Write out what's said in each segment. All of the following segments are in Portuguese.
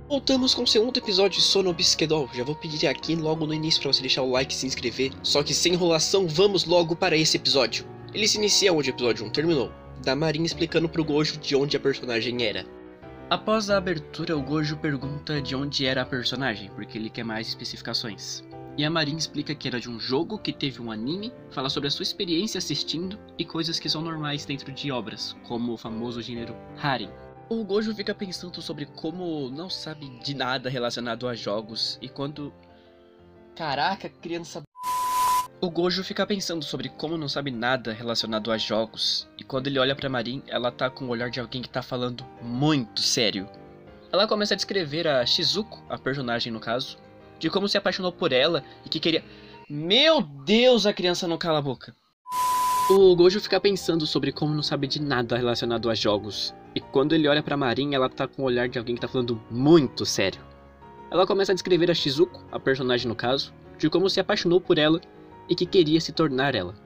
Voltamos com o segundo episódio de Sono Bisquedol. Já vou pedir aqui logo no início para você deixar o like e se inscrever. Só que sem enrolação, vamos logo para esse episódio. Ele se inicia onde o episódio 1 terminou, da Marin explicando pro Gojo de onde a personagem era. Após a abertura, o Gojo pergunta de onde era a personagem, porque ele quer mais especificações. E a Marin explica que era de um jogo, que teve um anime, fala sobre a sua experiência assistindo e coisas que são normais dentro de obras, como o famoso gênero harem. O Gojo fica pensando sobre como não sabe de nada relacionado a jogos e quando... Caraca, criança... O Gojo fica pensando sobre como não sabe nada relacionado a jogos e quando ele olha pra Marin, ela tá com o olhar de alguém que tá falando muito sério. Ela começa a descrever a Shizuko, a personagem no caso, de como se apaixonou por ela e que queria... Meu Deus, a criança não cala a boca. O Gojo fica pensando sobre como não sabe de nada relacionado a jogos. E quando ele olha pra Marin, ela tá com o olhar de alguém que tá falando muito sério. Ela começa a descrever a Shizuko, a personagem no caso, de como se apaixonou por ela e que queria se tornar ela.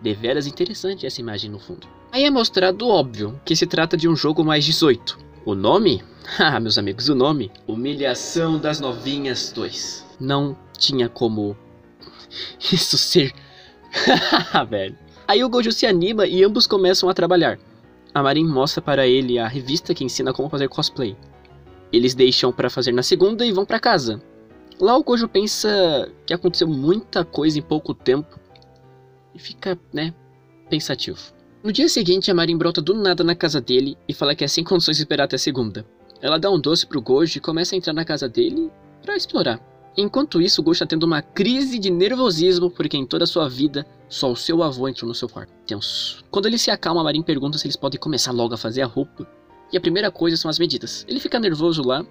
Deveras interessante essa imagem no fundo. Aí é mostrado óbvio que se trata de um jogo mais 18. O nome? Ah, meus amigos, o nome? Humilhação das Novinhas 2. Não tinha como isso ser... velho. Aí o Gojo se anima e ambos começam a trabalhar. A Marin mostra para ele a revista que ensina como fazer cosplay. Eles deixam para fazer na segunda e vão para casa. Lá o Gojo pensa que aconteceu muita coisa em pouco tempo e fica, pensativo. No dia seguinte, a Marin brota do nada na casa dele e fala que é sem condições de esperar até a segunda. Ela dá um doce pro Gojo e começa a entrar na casa dele para explorar. Enquanto isso, o Gojo está tendo uma crise de nervosismo porque em toda a sua vida só o seu avô entrou no seu quarto. Tenso. Quando ele se acalma, a Marin pergunta se eles podem começar logo a fazer a roupa. E a primeira coisa são as medidas. Ele fica nervoso lá,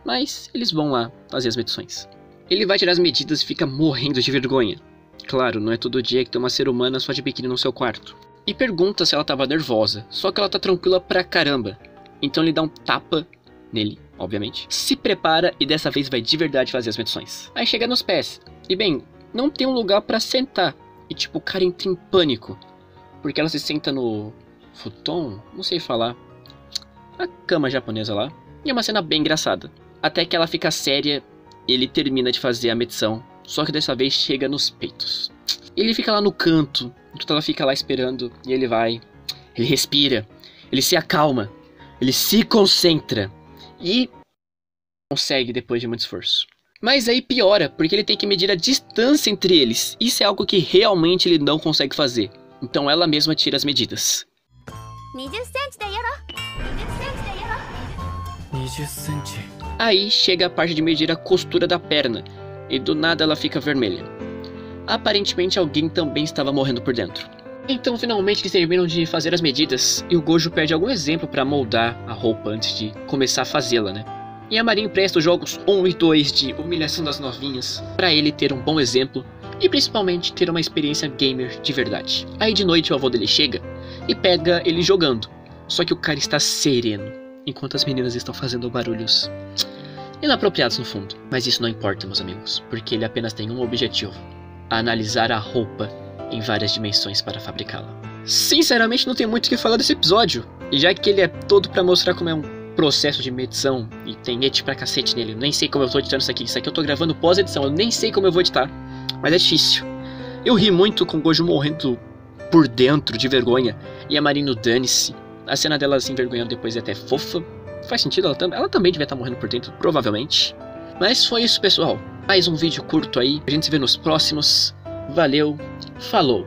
mas eles vão lá fazer as medições. Ele vai tirar as medidas e fica morrendo de vergonha. Claro, não é todo dia que tem uma ser humana só de biquíni no seu quarto. E pergunta se ela estava nervosa, só que ela tá tranquila pra caramba. Então ele dá um tapa nele, obviamente. Se prepara e dessa vez vai de verdade fazer as medições. Aí chega nos pés. E bem, não tem um lugar pra sentar. E tipo, o cara entra em pânico. Porque ela se senta no futon? Não sei falar. A cama japonesa lá. E é uma cena bem engraçada. Até que ela fica séria e ele termina de fazer a medição. Só que dessa vez chega nos peitos. Ele fica lá no canto, enquanto ela fica lá esperando. E ele vai. Ele respira. Ele se acalma. Ele se concentra. E consegue depois de muito esforço. Mas aí piora, porque ele tem que medir a distância entre eles. Isso é algo que realmente ele não consegue fazer. Então ela mesma tira as medidas. 20 cm. Aí chega a parte de medir a costura da perna. E do nada ela fica vermelha. Aparentemente alguém também estava morrendo por dentro. Então finalmente eles terminam de fazer as medidas. E o Gojo pede algum exemplo para moldar a roupa antes de começar a fazê-la, né? E a Marin empresta os jogos 1 e 2 de Humilhação das Novinhas para ele ter um bom exemplo e principalmente ter uma experiência gamer de verdade. Aí de noite o avô dele chega e pega ele jogando, só que o cara está sereno, enquanto as meninas estão fazendo barulhos inapropriados no fundo. Mas isso não importa, meus amigos, porque ele apenas tem um objetivo: analisar a roupa em várias dimensões para fabricá-la. Sinceramente não tem muito o que falar desse episódio, e já que ele é todo para mostrar como é um processo de medição e tem edit pra cacete nele. Eu nem sei como eu tô editando isso aqui. Isso aqui eu tô gravando pós-edição. Eu nem sei como eu vou editar. Mas é difícil. Eu ri muito com o Gojo morrendo por dentro de vergonha. E a Marin no dane-se. A cena dela se envergonhando depois é até fofa. Faz sentido, ela também devia estar morrendo por dentro, provavelmente. Mas foi isso, pessoal. Mais um vídeo curto aí. A gente se vê nos próximos. Valeu. Falou.